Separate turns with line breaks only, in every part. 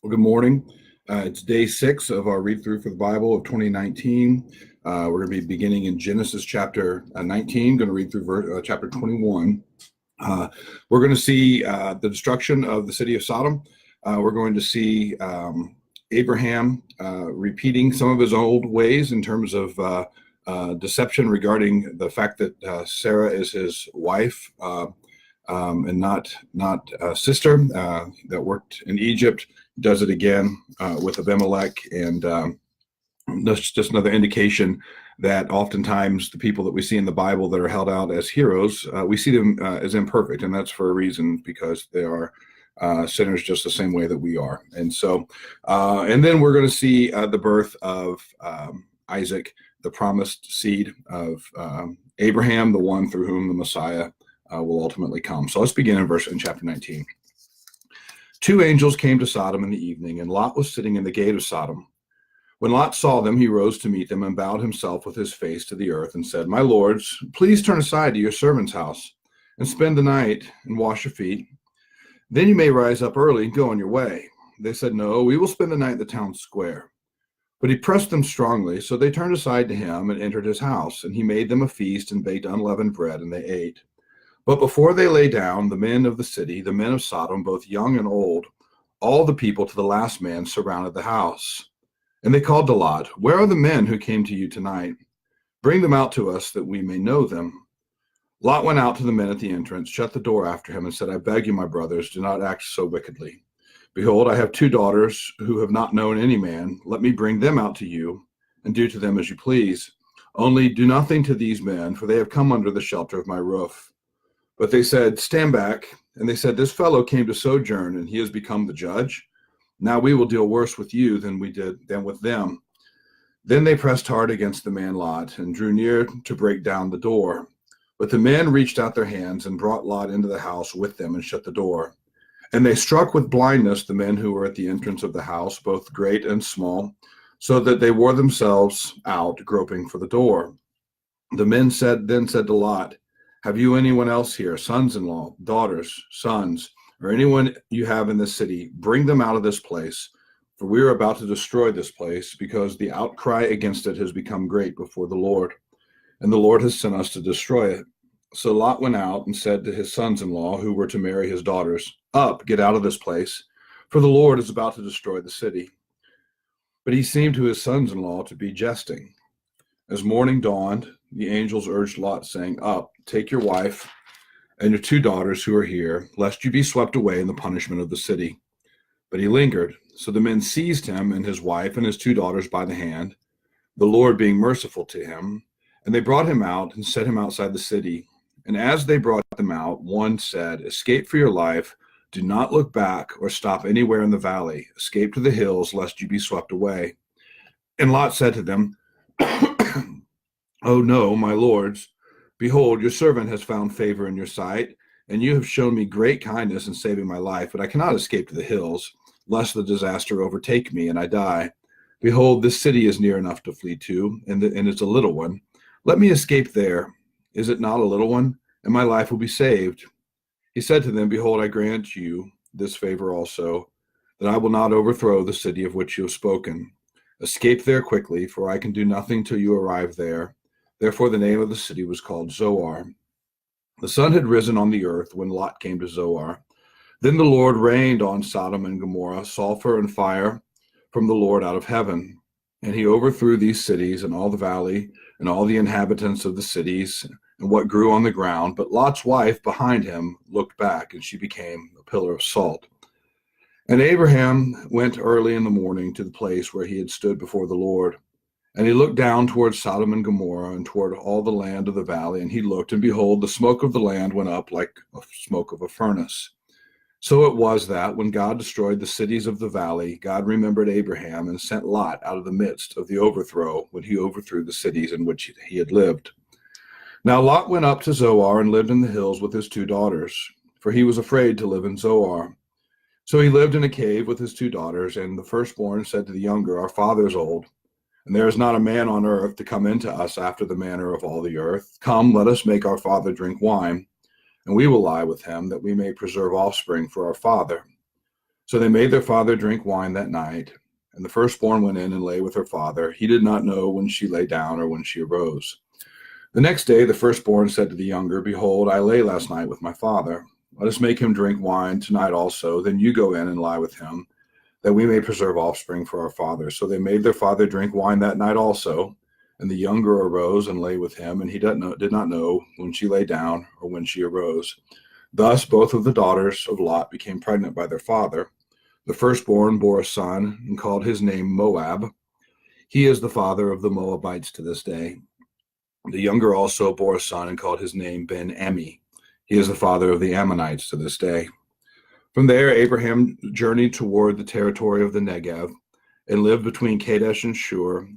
Well, good morning. It's day 6 of our read through for the Bible of 2019. We're going to be beginning in Genesis chapter 19, going to read through chapter 21. We're going to see the destruction of the city of Sodom. We're going to see Abraham repeating some of his old ways in terms of deception regarding the fact that Sarah is his wife and not sister that worked in Egypt. Does it again with Abimelech, and that's just another indication that oftentimes the people that we see in the Bible that are held out as heroes, we see them as imperfect, and that's for a reason, because they are sinners just the same way that we are. And so, and then we're going to see the birth of Isaac, the promised seed of Abraham, the one through whom the Messiah will ultimately come. So let's begin in chapter 19. 2 angels came to Sodom in the evening, and Lot was sitting in the gate of Sodom. When Lot saw them, he rose to meet them and bowed himself with his face to the earth and said, "My lords, please turn aside to your servant's house and spend the night and wash your feet. Then you may rise up early and go on your way." They said, "No, we will spend the night in the town square." But he pressed them strongly, so they turned aside to him and entered his house, and he made them a feast and baked unleavened bread, and they ate. But before they lay down, the men of the city, the men of Sodom, both young and old, all the people to the last man, surrounded the house. And they called to Lot, "Where are the men who came to you tonight? Bring them out to us that we may know them." Lot went out to the men at the entrance, shut the door after him, and said, "I beg you, my brothers, do not act so wickedly. Behold, I have 2 daughters who have not known any man. Let me bring them out to you, and do to them as you please. Only do nothing to these men, for they have come under the shelter of my roof." But they said, "Stand back." And they said, "This fellow came to sojourn, and he has become the judge. Now we will deal worse with you than with them." Then they pressed hard against the man Lot, and drew near to break down the door. But the men reached out their hands and brought Lot into the house with them and shut the door. And they struck with blindness the men who were at the entrance of the house, both great and small, so that they wore themselves out, groping for the door. The men then said to Lot, "Have you anyone else here, sons-in-law, daughters, sons, or anyone you have in this city? Bring them out of this place, for we are about to destroy this place, because the outcry against it has become great before the Lord, and the Lord has sent us to destroy it." So Lot went out and said to his sons-in-law, who were to marry his daughters, "Up, get out of this place, for the Lord is about to destroy the city." But he seemed to his sons-in-law to be jesting. As morning dawned, the angels urged Lot, saying, "Up, take your wife and your 2 daughters who are here, lest you be swept away in the punishment of the city." But he lingered. So the men seized him and his wife and his 2 daughters by the hand, the Lord being merciful to him, and they brought him out and set him outside the city. And as they brought them out, one said, "Escape for your life. Do not look back or stop anywhere in the valley. Escape to the hills, lest you be swept away." And Lot said to them, "Oh no, my lords. Behold, your servant has found favor in your sight, and you have shown me great kindness in saving my life, but I cannot escape to the hills, lest the disaster overtake me and I die. Behold, this city is near enough to flee to, and it's a little one. Let me escape there. Is it not a little one? And my life will be saved." He said to them, "Behold, I grant you this favor also, that I will not overthrow the city of which you have spoken. Escape there quickly, for I can do nothing till you arrive there." Therefore the name of the city was called Zoar. The sun had risen on the earth when Lot came to Zoar. Then the Lord rained on Sodom and Gomorrah sulfur and fire from the Lord out of heaven. And he overthrew these cities and all the valley and all the inhabitants of the cities and what grew on the ground. But Lot's wife behind him looked back, and she became a pillar of salt. And Abraham went early in the morning to the place where he had stood before the Lord. And he looked down toward Sodom and Gomorrah and toward all the land of the valley. And he looked, and behold, the smoke of the land went up like the smoke of a furnace. So it was that when God destroyed the cities of the valley, God remembered Abraham and sent Lot out of the midst of the overthrow when he overthrew the cities in which he had lived. Now Lot went up to Zoar and lived in the hills with his 2 daughters, for he was afraid to live in Zoar. So he lived in a cave with his 2 daughters, and the firstborn said to the younger, "Our father is old, and there is not a man on earth to come into us after the manner of all the earth. Come, let us make our father drink wine, and we will lie with him, that we may preserve offspring for our father." So they made their father drink wine that night, and the firstborn went in and lay with her father. He did not know when she lay down or when she arose. The next day the firstborn said to the younger, Behold, I lay last night with my father. Let us make him drink wine tonight also. Then you go in and lie with him, that we may preserve offspring for our father. So they made their father drink wine that night also. And the younger arose and lay with him, and he did not know when she lay down or when she arose. Thus both of the daughters of Lot became pregnant by their father. The firstborn bore a son and called his name Moab. He is the father of the Moabites to this day. The younger also bore a son and called his name Ben-Ammi. He is the father of the Ammonites to this day. From there, Abraham journeyed toward the territory of the Negev and lived between Kadesh and Shur,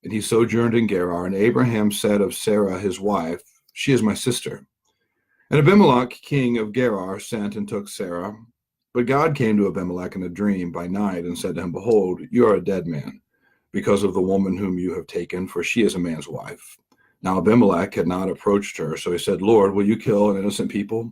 and he sojourned in Gerar. And Abraham said of Sarah his wife, She is my sister. And Abimelech, king of Gerar, sent and took Sarah. But God came to Abimelech in a dream by night and said to him, Behold, you are a dead man, because of the woman whom you have taken, for she is a man's wife. Now Abimelech had not approached her, so he said, Lord, will you kill an innocent people?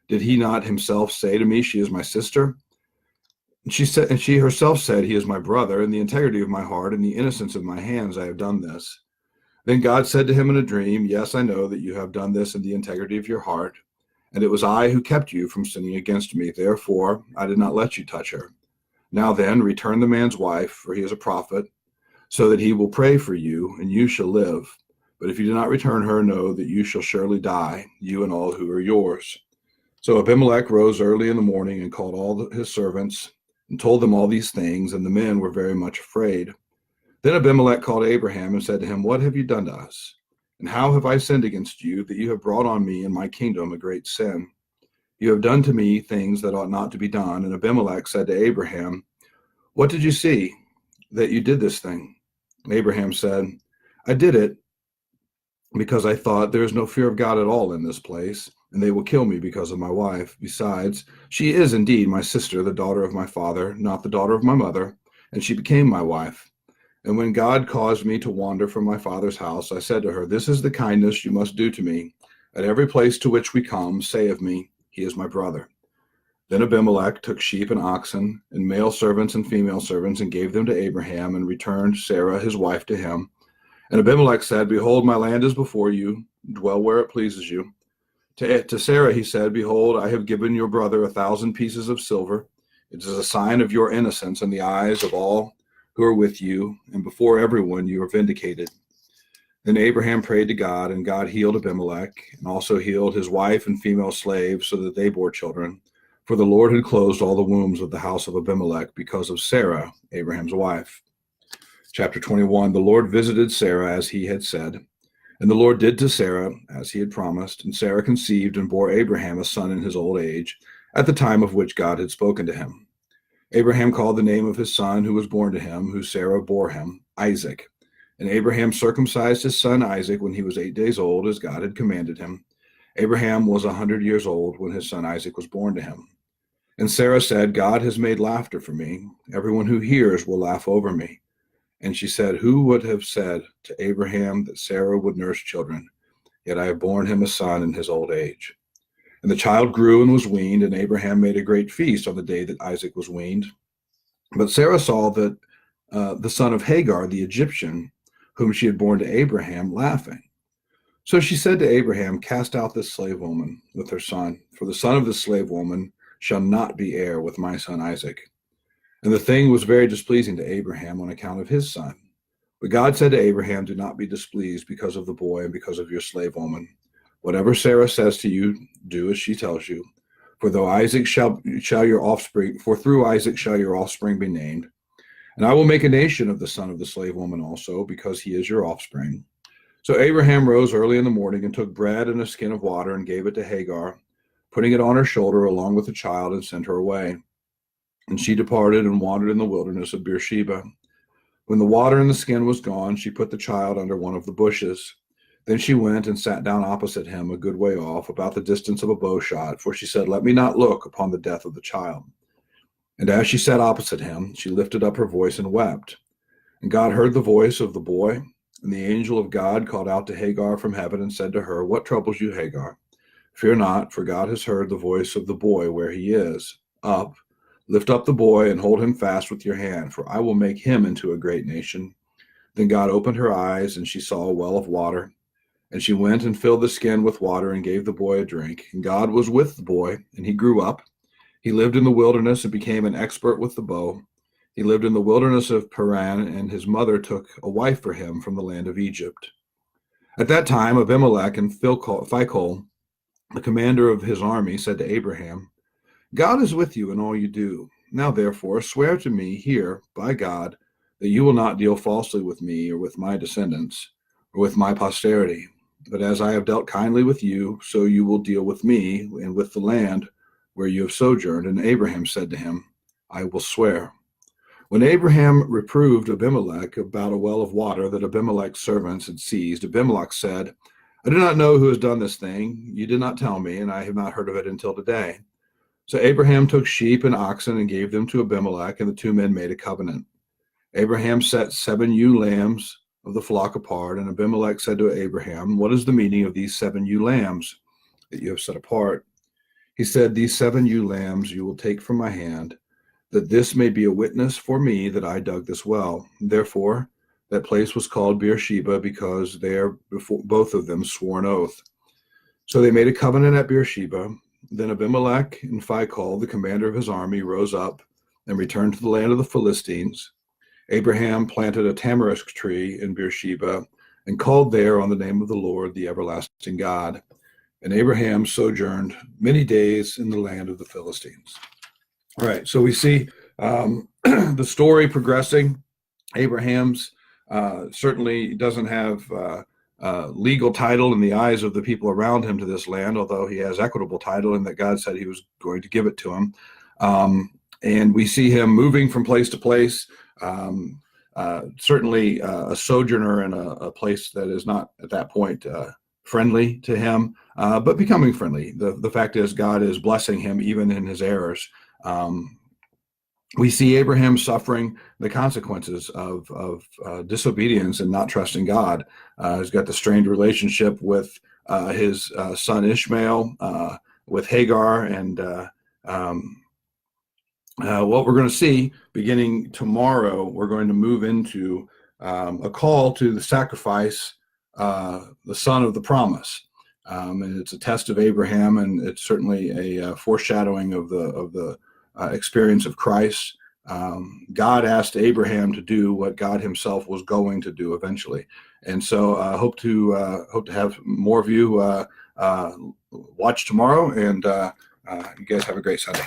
Did he not himself say to me, She is my sister? And she herself said, He is my brother. In the integrity of my heart and the innocence of my hands I have done this. Then God said to him in a dream, Yes, I know that you have done this in the integrity of your heart, and it was I who kept you from sinning against me. Therefore I did not let you touch her. Now then, return the man's wife, for he is a prophet, so that he will pray for you, and you shall live. But if you do not return her, know that you shall surely die, you and all who are yours. So Abimelech rose early in the morning and called all his servants and told them all these things, and the men were very much afraid. Then Abimelech called Abraham and said to him, What have you done to us? And how have I sinned against you, that you have brought on me and my kingdom a great sin? You have done to me things that ought not to be done. And Abimelech said to Abraham, What did you see that you did this thing? And Abraham said, I did it because I thought, there is no fear of God at all in this place, and they will kill me because of my wife. Besides, she is indeed my sister, the daughter of my father, not the daughter of my mother, and she became my wife. And when God caused me to wander from my father's house, I said to her, This is the kindness you must do to me. At every place to which we come, say of me, He is my brother. Then Abimelech took sheep and oxen, and male servants and female servants, and gave them to Abraham, and returned Sarah his wife to him. And Abimelech said, Behold, my land is before you. Dwell where it pleases you. To Sarah he said, Behold, I have given your brother 1,000 pieces of silver. It is a sign of your innocence in the eyes of all who are with you, and before everyone you are vindicated. Then Abraham prayed to God, and God healed Abimelech, and also healed his wife and female slaves, so that they bore children. For the Lord had closed all the wombs of the house of Abimelech because of Sarah, Abraham's wife. Chapter 21, the Lord visited Sarah as he had said, and the Lord did to Sarah as he had promised, and Sarah conceived and bore Abraham a son in his old age, at the time of which God had spoken to him. Abraham called the name of his son who was born to him, who Sarah bore him, Isaac. And Abraham circumcised his son Isaac when he was 8 days old, as God had commanded him. Abraham was 100 years old when his son Isaac was born to him. And Sarah said, God has made laughter for me. Everyone who hears will laugh over me. And she said, Who would have said to Abraham that Sarah would nurse children? Yet I have borne him a son in his old age. And the child grew and was weaned, and Abraham made a great feast on the day that Isaac was weaned. But Sarah saw that the son of Hagar, the Egyptian, whom she had borne to Abraham, laughing. So she said to Abraham, Cast out this slave woman with her son, for the son of this slave woman shall not be heir with my son Isaac. And the thing was very displeasing to Abraham on account of his son. But God said to Abraham, Do not be displeased because of the boy and because of your slave woman. Whatever Sarah says to you, do as she tells you. For through Isaac shall your offspring be named. And I will make a nation of the son of the slave woman also, because he is your offspring. So Abraham rose early in the morning and took bread and a skin of water and gave it to Hagar, putting it on her shoulder along with the child, and sent her away. And she departed and wandered in the wilderness of Beersheba. When the water in the skin was gone, she put the child under one of the bushes. Then she went and sat down opposite him a good way off, about the distance of a bow shot, for she said, Let me not look upon the death of the child. And as she sat opposite him, she lifted up her voice and wept. And God heard the voice of the boy, and the angel of God called out to Hagar from heaven and said to her, What troubles you, Hagar? Fear not, for God has heard the voice of the boy where he is. Up, Lift up the boy and hold him fast with your hand, for I will make him into a great nation." Then God opened her eyes, and she saw a well of water. And she went and filled the skin with water and gave the boy a drink. And God was with the boy, and he grew up. He lived in the wilderness and became an expert with the bow. He lived in the wilderness of Paran, and his mother took a wife for him from the land of Egypt. At that time, Abimelech and Phicol, the commander of his army, said to Abraham, "God is with you in all you do. Now, therefore, swear to me here by God that you will not deal falsely with me or with my descendants or with my posterity. But as I have dealt kindly with you, so you will deal with me and with the land where you have sojourned." And Abraham said to him, "I will swear." When Abraham reproved Abimelech about a well of water that Abimelech's servants had seized, Abimelech said, "I do not know who has done this thing. You did not tell me, and I have not heard of it until today." So Abraham took sheep and oxen and gave them to Abimelech, and the two men made a covenant. Abraham set 7 ewe lambs of the flock apart, and Abimelech said to Abraham, "What is the meaning of these 7 ewe lambs that you have set apart?" He said, "These 7 ewe lambs you will take from my hand, that this may be a witness for me that I dug this well." Therefore, that place was called Beersheba, because there before both of them swore an oath. So they made a covenant at Beersheba. Then Abimelech and Phicol, the commander of his army, rose up and returned to the land of the Philistines. Abraham planted a tamarisk tree in Beersheba and called there on the name of the Lord, the everlasting God. And Abraham sojourned many days in the land of the Philistines. All right, so we see the story progressing. Abraham's certainly doesn't have legal title in the eyes of the people around him to this land, although he has equitable title in that God said he was going to give it to him. And we see him moving from place to place, certainly a sojourner in a place that is not at that point friendly to him, but becoming friendly. The fact is, God is blessing him even in his errors. We see Abraham suffering the consequences of disobedience and not trusting God. He's got the strained relationship with his son Ishmael, with Hagar, and what we're going to see beginning tomorrow, we're going to move into a call to the sacrifice the son of the promise. And it's a test of Abraham, and it's certainly a foreshadowing of the experience of Christ. God asked Abraham to do what God himself was going to do eventually. And so I hope to have more of you watch tomorrow, and you guys have a great Sunday.